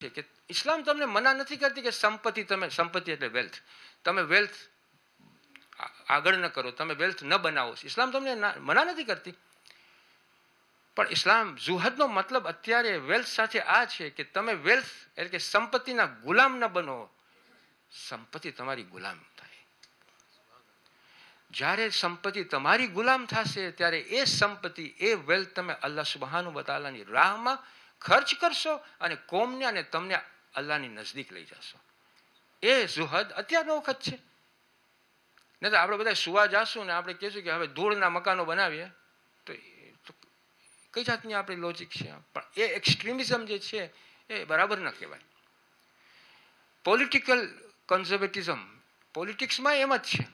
છે કે ઇસ્લામ તમને મના નથી કરતી કે સંપત્તિ એટલે વેલ્થ, તમે વેલ્થ આગળ ન કરો, તમે વેલ્થ ન બનાવો. ઇસ્લામ તમને મના નથી કરતી. પણ ઇસ્લામ જુહદનો મતલબ અત્યારે વેલ્થ સાથે આ છે કે તમે વેલ્થ એટલે કે સંપત્તિના ગુલામ ન બનો, સંપત્તિ તમારી ગુલામ થાય. જ્યારે સંપત્તિ તમારી ગુલામ થશે ત્યારે એ સંપત્તિ, એ વેલ્થ તમે અલ્લાહ સુબહાનહુ વ તઆલાની રાહમાં ખર્ચ કરશો અને કોમને અને તમને અલ્લાહની નજદીક લઈ જશો. એ જુહદ અત્યારનો વખત છે. નહીં તો આપણે બધા સુવા જાશું ને આપણે કહીશું કે હવે ધૂળના મકાનો બનાવીએ, તો કઈ જાતની આપણી લોજિક છે? પણ એ એક્સ્ટ્રીમિઝમ જે છે એ બરાબર ન કહેવાય. પોલિટિકલ કન્ઝર્વેટિઝમ પોલિટિક્સમાં એમ જ છે.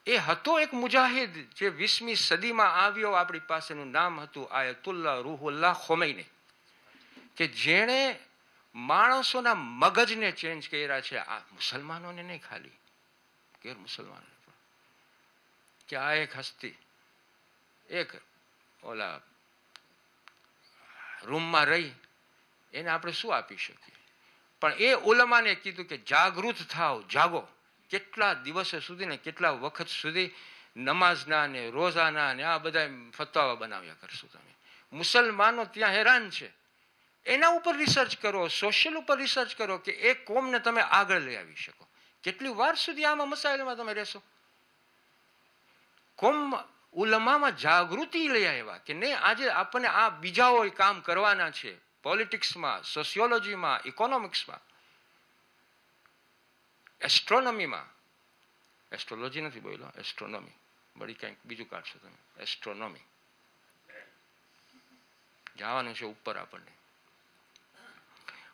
એ હતો એક મુજાહિદ જે 20મી સદીમાં આવ્યો, આપણી પાસેનું નામ હતું આયતુલ્લાહ રૂહુલ્લાહ ખોમૈની, કે જેણે માણસોના મગજને ચેન્જ કર્યા છે. આ મુસલમાનોને નહીં, ખાલી ગેર મુસલમાનોને પણ. કે આ એક હસ્તી એક ઓલા રૂમમાં રહી એને આપણે શું આપી શકીએ? પણ એ ઉલમાને કીધું કે જાગૃત થાવ, જાગો. કેટલા દિવસો સુધી ને કેટલા વખત સુધી નમાઝના ને રોઝાના ને આ બધા ફતવા બનાવ્યા કરશો તમે? મુસલમાનો ત્યાં હેરાન છે. એના ઉપર રિસર્ચ કરો, સોશિયલ ઉપર રિસર્ચ કરો કે એ કોમને તમે આગળ લઈ આવી શકો. કેટલી વાર સુધી આમાં મસાઇલમાં તમે રહેશો? કોમ ઉલમામાં જાગૃતિ લઈ આવ્યા કે નહીં, આજે આપણને આ બીજાઓ કામ કરવાના છે. પોલિટિક્સમાં, સોશિયોલોજીમાં, ઇકોનોમિક્સમાં, એસ્ટ્રોનોમીમાં. એસ્ટ્રોલોજી નથી બોલ્યો, એસ્ટ્રોનોમી. વળી કંઈક બીજું કાઢશો તમે. એસ્ટ્રોનોમી જવાનું છે ઉપર આપણને.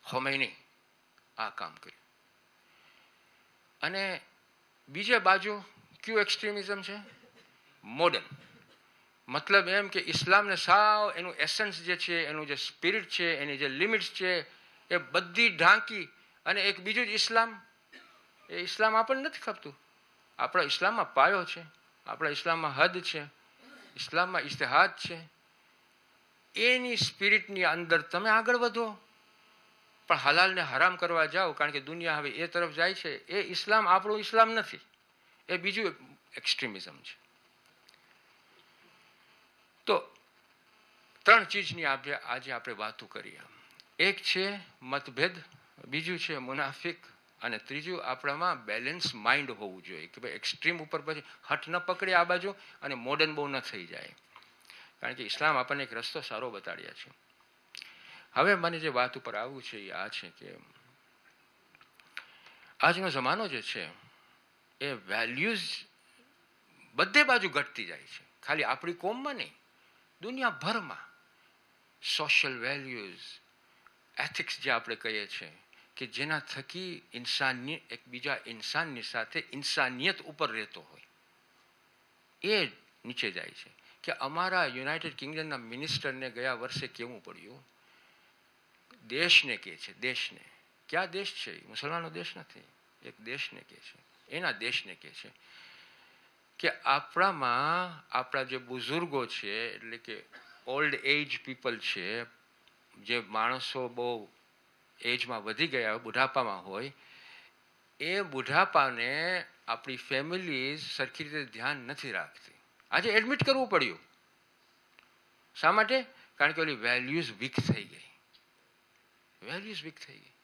ખોમૈની આ કામ કર્યું. અને બીજે બાજુ કયું એક્સ્ટ્રીમિઝમ છે? મોડર્ન. મતલબ એમ કે ઇસ્લામને સાવ એનું એસન્સ જે છે, એનું જે સ્પિરિટ છે, એની જે લિમિટ્સ છે એ બધી ઢાંકી અને એક બીજું જ ઇસ્લામ. એ ઇસ્લામ આપણને નથી ખપતું. આપણા ઇસ્લામમાં પાયો છે, આપણા ઇસ્લામમાં હદ છે, ઇસ્લામમાં ઇસ્તેહાદ છે. એની સ્પિરિટની અંદર તમે આગળ વધો. પણ હલાલને હરામ કરવા જાઓ, કારણ કે દુનિયા હવે એ તરફ જાય છે. એ ઇસ્લામ આપણું ઇસ્લામ નથી, એ બીજું એક્સ્ટ્રીમિઝમ છે. તો 3 ચીજની આજે આપણે વાતો કરીએ. એક છે મતભેદ, બીજું છે મુનાફિક, અને ત્રીજું આપણામાં બેલેન્સ માઇન્ડ હોવું જોઈએ કે ભાઈ એક્સ્ટ્રીમ ઉપર પછી હઠ ન પકડે આ બાજુ અને મોડર્ન બહુ ન થઈ જાય. કારણ કે ઇસ્લામ આપણને એક રસ્તો સારો બતાડ્યા છે. હવે મને જે વાત ઉપર આવવું છે એ આ છે કે આજનો જમાનો જે છે એ વેલ્યુઝ બધે બાજુ ઘટતી જાય છે. ખાલી આપણી કોમમાં નહીં, દુનિયાભરમાં સોશિયલ વેલ્યુઝ, એથિક્સ જે આપણે કહીએ છીએ કે જેના થકી ઇન્સાનની એકબીજા ઇન્સાનની સાથે ઇન્સાનિયત ઉપર રહેતો હોય, એ નીચે જાય છે. કે અમારા યુનાઇટેડ કિંગડમના મિનિસ્ટરને ગયા વર્ષે કેવું પડ્યું, દેશને કહે છે, દેશને. ક્યાં દેશ છે? મુસલમાનનો દેશ નથી. એક દેશને કહે છે, એના દેશને કહે છે કે આપણામાં આપણા જે બુઝુર્ગો છે, એટલે કે ઓલ્ડ એજ પીપલ છે, જે માણસો બહુ એજમાં વધી ગયા હોય, બુઢાપામાં હોય, એ બુઢાપાને આપણી ફેમિલીઝ સરખી રીતે ધ્યાન નથી રાખતી. આજે એડમિટ કરવું પડ્યું. શા માટે? કારણ કે ઓલી વેલ્યુઝ વીક થઈ ગઈ. વેલ્યુઝ વીક થઈ ગઈ.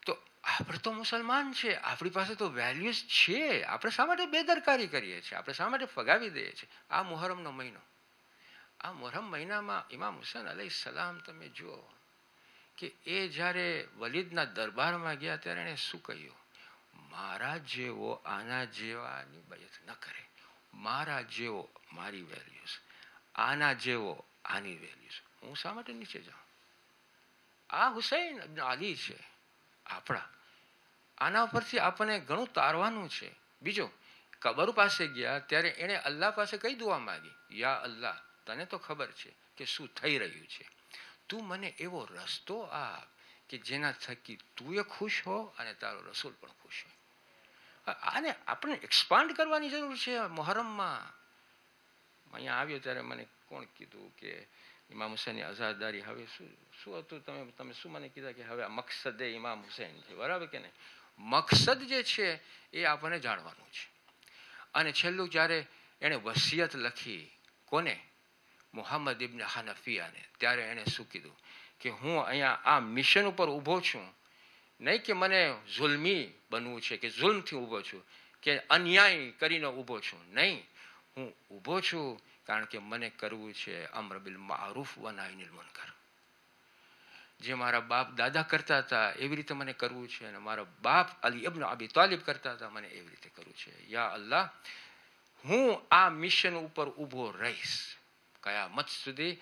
તો આપણે તો મુસલમાન છે, આપણી પાસે તો વેલ્યુઝ છે. આપણે શા માટે બેદરકારી કરીએ છીએ? આપણે શા માટે ફગાવી દઈએ છીએ? આ મુહર્રમનો મહિનો, આ મુહર્રમ મહિનામાં ઇમામ હુસૈન અલૈહિ સલામ તમે જુઓ કે એ જ્યારે વલીદના દરબારમાં ગયા ત્યારે એણે શું કહ્યું? મારા જેવો આના જેવાની બયત ન કરે, મારા જેવો મારી વેલ્યુઝ, આના જેવો આની વેલ્યુઝ. હું શા માટે નીચે જાઉં? આ હુસૈન અલી છે આપણા. આના પરથી આપણને ઘણું તારવાનું છે. બીજું, કબર પાસે ગયા ત્યારે એણે અલ્લાહ પાસે કઈ દુઆ માંગી? યા અલ્લાહ, તને તો ખબર છે કે શું થઈ રહ્યું છે. તું મને એવો રસ્તો આપ કે જેના થકી તું એ ખુશ હો અને તારો રસૂલ પણ ખુશ હોય. આને આપણે એક્સપાન્ડ કરવાની જરૂર છે. મુહર્રમમાં અહીંયા આવ્યો ત્યારે મને કોણ કીધું કે ઇમામ હુસૈનની આઝાદારી. હવે શું હતું, તમે શું મને કીધા કે હવે આ મકસદે ઇમામ હુસૈન છે, બરાબર કે નહીં? મકસદ જે છે એ આપણને જાણવાનું છે. અને છેલ્લું જ્યારે એણે વસિયત લખી, કોને? મુહમ્મદ ઇબ્ન હનફિયાને, ત્યારે એણે શું કીધું કે હું અહીંયા આ મિશન ઉપર ઊભો છું, નહીં કે મને ઝુલ્મી બનવું છે કે ઝુલ્મથી ઊભો છું કે અન્યાય કરીને ઊભો છું. નહીં, હું ઊભો છું કારણ કે મને કરવું છે અમ્ર બિલ મારૂફ વ નાહી અનિલ મુનકર. જે મારા બાપ દાદા કરતા હતા એવી રીતે મને કરવું છે, અને મારા બાપ અલી ઇબ્ન અબી તાલિબ કરતા હતા, મને એવી રીતે કરવું છે. યા અલ્લાહ, હું આ મિશન ઉપર ઊભો રહીશ કયામત સુધી,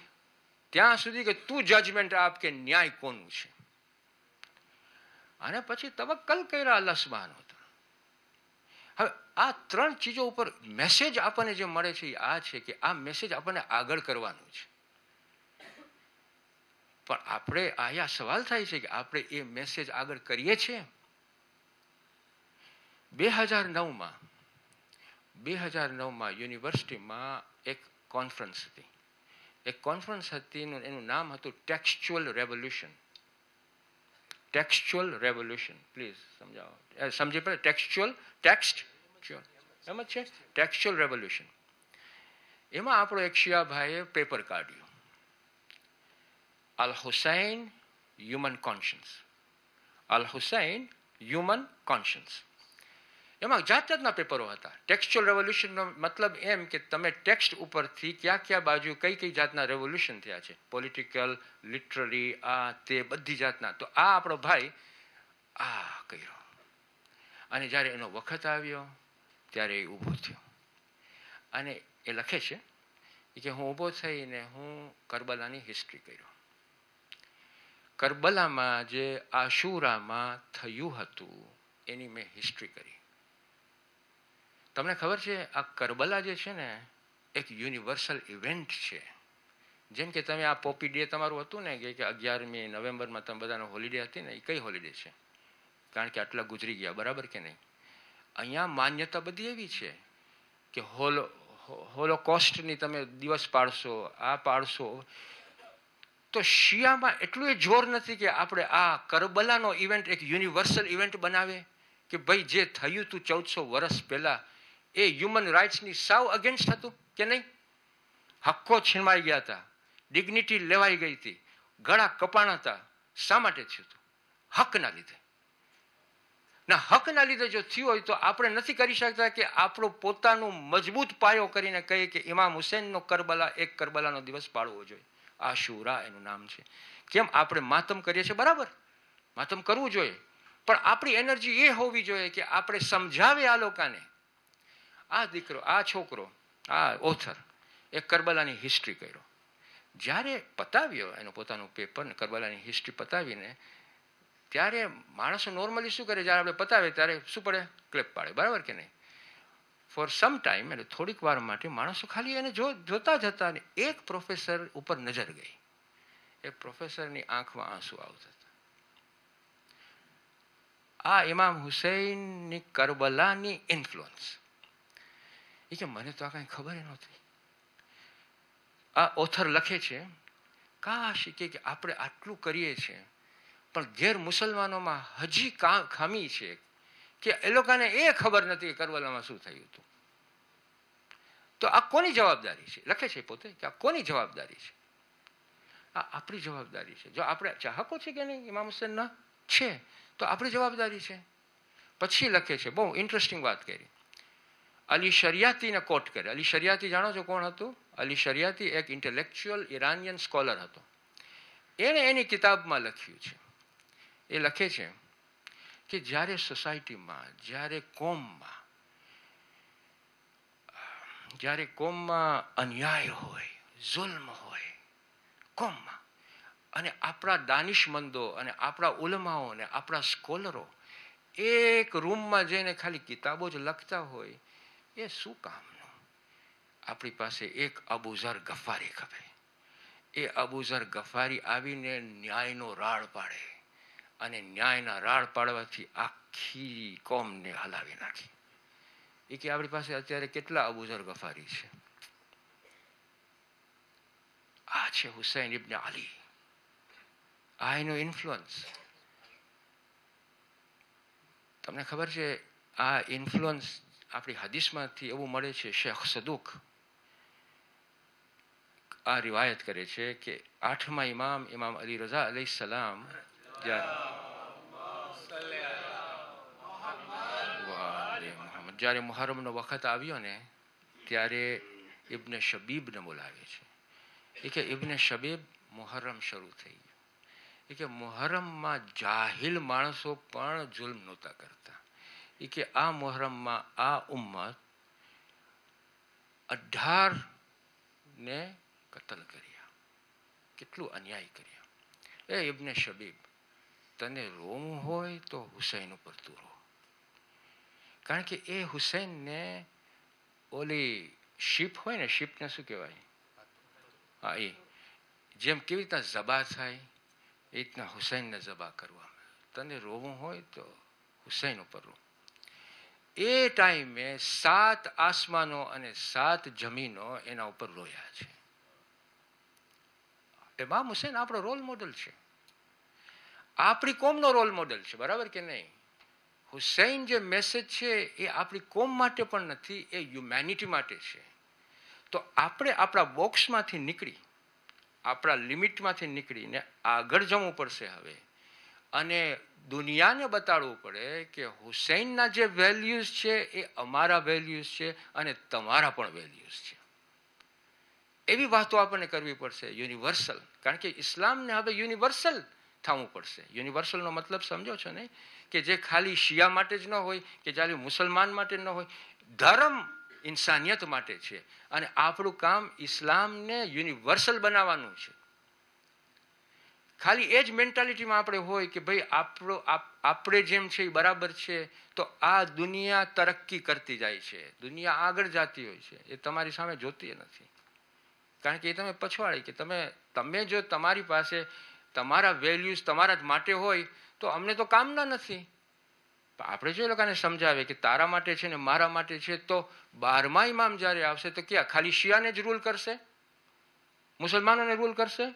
ત્યાં સુધી કે તું જજમેન્ટ આપ કે ન્યાય કોનું છે. અને પછી તવક્કલ કર્યા અલ્લાહ સુબ્હાનહુ વ તઆલા. હવે આ ત્રણ ચીજો ઉપર મેસેજ આપણને જે મળે છે એ આ છે કે આ મેસેજ આપણને આગળ કરવાનું છે. પણ આપણે આયા સવાલ થાય છે કે આપણે એ મેસેજ આગળ કરીએ છીએ. 2009માં યુનિવર્સિટીમાં એક કોન્ફરન્સ હતી. એનું નામ હતું textual revolution. Textual revolution, please સમજાવો, સમજી પડે? ટેક્સ્ચ્યુઅલ, એમ જ છે, ટેક્સ્ચ્યુઅલ રેવોલ્યુશન. એમાં આપણો એક શિયા ભાઈએ પેપર કાઢ્યું, અલ હુસૈન હ્યુમન કોન્શિયન્સ. અલ હુસૈન હ્યુમન કોન્શિયન્સ. એમાં જાત જાતના પેપરો હતા. ટેક્સ્ચ્યુઅલ રેવોલ્યુશનનો મતલબ એમ કે તમે ટેક્સ્ટ ઉપરથી કયા બાજુ કઈ જાતના રેવોલ્યુશન થયા છે, પોલિટિકલ, લિટરરી, આ તે બધી જાતના. તો આ આપણો ભાઈ આ કર્યો, અને જ્યારે એનો વખત આવ્યો ત્યારે એ ઊભો થયો, અને એ લખે છે કે હું ઊભો થઈને હું કરબલાની હિસ્ટ્રી કર્યો. કરબલામાં જે આશુરામાં થયું હતું એની મેં હિસ્ટ્રી કરી. તમને ખબર છે આ કરબલા જે છે ને એક યુનિવર્સલ ઇવેન્ટ છે. જેમ કે તમે આ પોપી ડે તમારું હતું ને કે 11મી નવેમ્બરમાં તમે બધાનો હોલિડે હતી ને, એ કઈ હોલિડે છે? કારણ કે આટલા ગુજરી ગયા, બરાબર કે નહીં? અહીંયા માન્યતા બધી એવી છે કે હોલોકોસ્ટની તમે દિવસ પાડશો, આ પાડશો. તો શિયામાં એટલું જોર નથી કે આપણે આ કરબલાનો ઇવેન્ટ એક યુનિવર્સલ ઇવેન્ટ બનાવે કે ભાઈ જે થયું હતું 1400 વર્ષ પહેલા એ હ્યુમન રાઇટ્સની સાવ અગેન્સ્ટ હતું કે નહીં? હક્કો છીનવાઈ ગયા હતા, ડિગ્નિટી લેવાઈ ગઈ હતી, ગળા કપાણા હતા. શા માટે થયું હતું? હકના લીધે. ના, હકના લીધે જો થયું હોય તો આપણે નથી કરી શકતા કે આપણો પોતાનું મજબૂત પાયો કરીને કહીએ કે ઇમામ હુસૈનનો કરબલા, એક કરબલાનો દિવસ પાડવો જોઈએ. આશુરા એનું નામ છે. કેમ આપણે માતમ કરીએ છીએ, બરાબર, માતમ કરવું જોઈએ, પણ આપણી એનર્જી એ હોવી જોઈએ કે આપણે સમજાવે આ લોકોને. આ દીકરો, આ છોકરો, આ ઓથર એક કરબલાની હિસ્ટ્રી કર્યો. જ્યારે પતાવ્યો એનો પોતાનું પેપર ને કરબલાની હિસ્ટ્રી પતાવીને, ત્યારે માણસો નોર્મલી શું કરે, જ્યારે આપણે પતાવે ત્યારે શું પડે? ક્લેપ પાડે, બરાબર કે નહીં? ફોર સમ ટાઈમ, એટલે થોડીક વાર માટે માણસો ખાલી એને જોતા જ હતા. ને એક પ્રોફેસર ઉપર નજર ગઈ. એ પ્રોફેસરની આંખમાં આંસુ આવતા હતા. આ ઇમામ હુસૈનની કરબલાની ઇન્ફ્લુઅન્સ. એ કે મને તો આ કાંઈ ખબર નહોતી. આ ઓથર લખે છે, કાશ કે આપણે આટલું કરીએ છીએ પણ ગેર મુસલમાનોમાં હજી ખામી છે કે એ લોકોને એ ખબર નથી કે કરબલામાં શું થયું હતું. તો આ કોની જવાબદારી છે? લખે છે પોતે કે આ કોની જવાબદારી છે? આ આપણી જવાબદારી છે. જો આપણે ચાહકો છે કે નહીં ઇમામ હુસૈનના છે તો આપણી જવાબદારી છે. પછી લખે છે, બહુ ઇન્ટરેસ્ટિંગ વાત કરી, અલી શરિયાતીને કોટ કરે. અલી શરિયાતી જાણો છો કોણ હતું? અલી શરિયાતી એક ઇન્ટેલેક્ચ્યુઅલ ઇરાનિયન સ્કોલર હતો. એણે એની કિતાબમાં લખ્યું છે, એ લખે છે કે જ્યારે સોસાયટીમાં, જ્યારે કોમમાં અન્યાય હોય, જુલ્મ હોય કોમમાં, અને આપણા દાનિશમંદો અને આપણા ઉલમાઓ અને આપણા સ્કોલરો એક રૂમમાં જઈને ખાલી કિતાબો જ લખતા હોય, એ શું કામનું? આપણી પાસે એક અબુઝર ગફારી ખપે. એ અબુઝર ગફારી આવીને ન્યાયનો રાડ પાડે, અને ન્યાયના રાડ પાડવાથી આખી કોમને હલાવી નાખી. એ કે આપણી પાસે અત્યારે કેટલા અબુઝર ગફારી છે? આ છે હુસૈન ઇબ્ન અલી. આ એનો ઇન્ફ્લુઅન્સ. તમને ખબર છે આ ઇન્ફ્લુઅન્સ આપણી હદીસમાંથી એવું મળે છે. શેખ સદુક આ રિવાયત કરે છે કે 8મા ઇમામ અલી રઝા અલૈહિ સલામ જ્યારે મુહર્રમનો વખત આવ્યો ને ત્યારે ઇબ્ન શબીબને બોલાવે છે. એ કે ઇબ્ન શબીબ, મુહર્રમ શરૂ થઈ ગયો. એ કે મુહર્રમમાં જાહિલ માણસો પણ જુલ્મ નહોતા કરતા. એ કે આ મુહર્રમમાં આ ઉમ્મત 18 કતલ કર્યા. કેટલું અન્યાય કર્યા. એ ઇબ્ન શબીબ, તને રોવું હોય તો હુસૈન ઉપર તું રો. કારણ કે એ હુસૈનને ઓલી શીપ હોય ને, શીપને શું કહેવાય? હા, એ જેમ કેવી રીતના ઝબા થાય એ રીતના હુસૈનને ઝબા કરવા. તને રોવું હોય તો હુસૈન ઉપર રો. એ ટાઈમે 7 આસમાનો અને 7 જમીનો એના ઉપર રોયા છે. ઇમામ હુસૈન આપણો રોલ મોડલ છે, આપણી કોમનો રોલ મોડલ છે. બરાબર કે નહીં? હુસૈન જે મેસેજ છે એ આપણી કોમ માટે પણ નથી, એ હ્યુમેનિટી માટે છે. તો આપણે આપણા બોક્સમાંથી નીકળી, આપણા લિમિટમાંથી નીકળીને આગળ જવું પડશે હવે. અને દુનિયાને બતાડવું પડે કે હુસૈનના જે વેલ્યુઝ છે એ અમારા વેલ્યુઝ છે અને તમારા પણ વેલ્યુઝ છે. એવી વાતો આપણને કરવી પડશે, યુનિવર્સલ. કારણ કે ઇસ્લામને હવે યુનિવર્સલ થવું પડશે. યુનિવર્સલનો મતલબ સમજો છો ને, કે જે ખાલી શિયા માટે જ ન હોય, કે ખાલી મુસલમાન માટે ન હોય. ધર્મ ઇન્સાનિયત માટે છે અને આપણું કામ ઇસ્લામને યુનિવર્સલ બનાવવાનું છે. ખાલી એ જ મેન્ટાલિટીમાં આપણે હોય કે ભાઈ આપણે જેમ છે એ બરાબર છે, તો આ દુનિયા તરક્કી કરતી જાય છે, દુનિયા આગળ જતી હોય છે. એ તમારી સામે જોતી નથી. કારણ કે એ તમે પછવાડી કે તમે જો તમારી પાસે તમારા વેલ્યુઝ તમારા જ માટે હોય તો અમને તો કામના નથી. આપણે જો એ લોકોને સમજાવે કે તારા માટે છે ને મારા માટે છે, તો 12મા ઇમામ જ્યારે આવશે તો ક્યાં ખાલી શિયાને જ રૂલ કરશે? મુસલમાનોને રૂલ કરશે?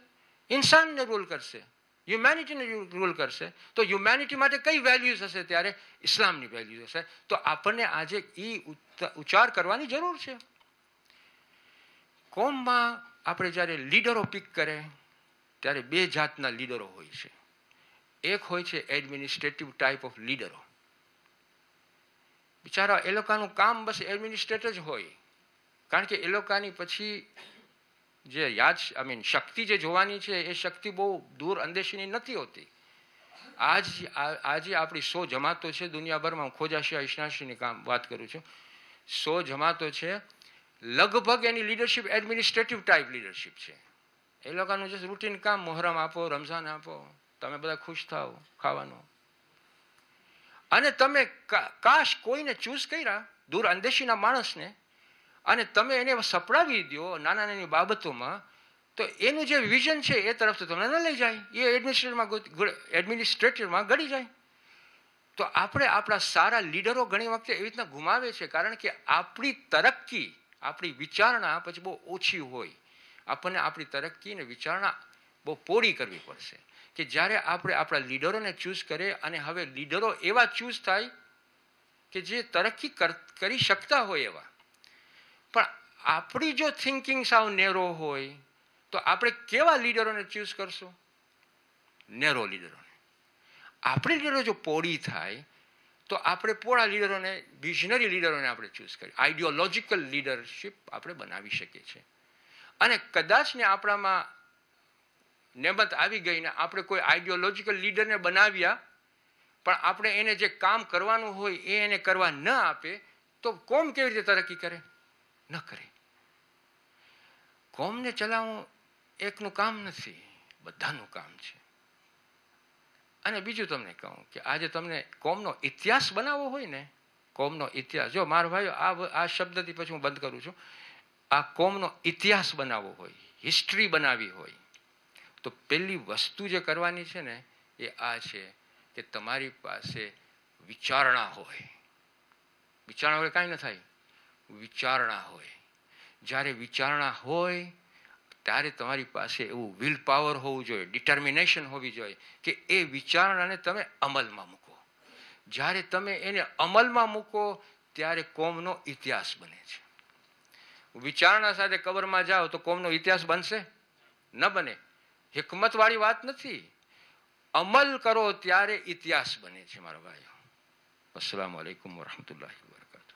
ઇન્સાનને રૂલ કરશે, હ્યુમેનિટીને રૂલ કરશે. તો હ્યુમેનિટી માટે કઈ વેલ્યુઝ હશે? ત્યારે ઇસ્લામની વેલ્યુઝ હશે. તો આપણને આજે એ ઉચ્ચાર કરવાની જરૂર છે. કોમમાં આપણે જ્યારે લીડરો પિક કરે ત્યારે 2 જાતના લીડરો હોય છે. એક હોય છે એડમિનિસ્ટ્રેટિવ ટાઈપ ઓફ લીડરો. બિચારા એ લોકોનું કામ બસ એડમિનિસ્ટ્રેટર જ હોય. કારણ કે એ લોકોની પછી જે શક્તિ જે જોવાની છે એ શક્તિ બહુ દૂર અંદેશીની નથી હોતી. આજે આપણી 100 જમાતો છે દુનિયાભરમાં. હું ખોજાશિયા ઇશનાશીની વાત કરું છું. 100 જમાતો છે. લગભગ એની લીડરશિપ એડમિનિસ્ટ્રેટિવ ટાઈપ લીડરશિપ છે. એ લોકોનું જે રૂટીન કામ, મુહર્રમ આપો, રમઝાન આપો, તમે બધા ખુશ થાઓ, ખાવાનું. અને તમે કાશ કોઈને ચૂઝ કર્યા દૂર અંદેશીના માણસને, અને તમે એને સપડાવી દો નાના નાની બાબતોમાં, તો એનું જે વિઝન છે એ તરફ તો તમને ન લઈ જાય. એ એડમિનિસ્ટ્રેટરમાં ગળી જાય. તો આપણે આપણા સારા લીડરો ઘણી વખતે એવી રીતના ગુમાવે છે. કારણ કે આપણી તરક્કી, આપણી વિચારણા પછી બહુ ઓછી હોય. આપણને આપણી તરક્કી અને વિચારણા બહુ પોળી કરવી પડશે. કે જ્યારે આપણે આપણા લીડરોને ચૂઝ કરીએ, અને હવે લીડરો એવા ચૂઝ થાય કે જે તરક્કી કરી શકતા હોય એવા. પણ આપણી જો થિંકિંગ સાવ નેરો હોય તો આપણે કેવા લીડરોને ચૂઝ કરશું? નેરો લીડરોને. આપણી લીડરો જો પોળી થાય તો આપણે પોળા લીડરોને, વિઝનરી લીડરોને આપણે ચૂઝ કરીએ. આઈડિયોલોજિકલ લીડરશિપ આપણે બનાવી શકીએ છીએ. અને કદાચ ને આપણામાં નેમત આવી ગઈ ને આપણે કોઈ આઈડિયોલોજિકલ લીડરને બનાવ્યા, પણ આપણે એને જે કામ કરવાનું હોય એ એને કરવા ન આપે, તો કોમ કેવી રીતે તરક્કી કરે? ન કરે. કોમને ચલાવવું એકનું કામ નથી, બધાનું કામ છે. અને બીજું તમને કહું કે આજે તમને કોમનો ઇતિહાસ બનાવવો હોય ને, કોમનો ઇતિહાસ, જો મારા ભાઈઓ આ શબ્દથી પછી હું બંધ કરું છું. આ કોમનો ઇતિહાસ બનાવવો હોય, હિસ્ટ્રી બનાવવી હોય, તો પહેલી વસ્તુ જે કરવાની છે ને એ આ છે કે તમારી પાસે વિચારણા હોય. વિચારણા વગર કાંઈ ન થાય. વિચારણા હોય. જ્યારે વિચારણા હોય ત્યારે તમારી પાસે એવું વિલ પાવર હોવું જોઈએ, ડિટર્મિનેશન હોવી જોઈએ કે એ વિચારણાને તમે અમલમાં મૂકો. જ્યારે તમે એને અમલમાં મૂકો ત્યારે કોમનો ઇતિહાસ બને છે. વિચારણા સાથે કબરમાં જાઓ તો કોમનો ઇતિહાસ બનશે? ન બને. હિકમતવાળી વાત નથી. અમલ કરો ત્યારે ઇતિહાસ બને છે મારા ભાઈઓ. અસ્સલામુ અલૈકુમ વરહમતુલ્લાહિ વબરકાતુહુ.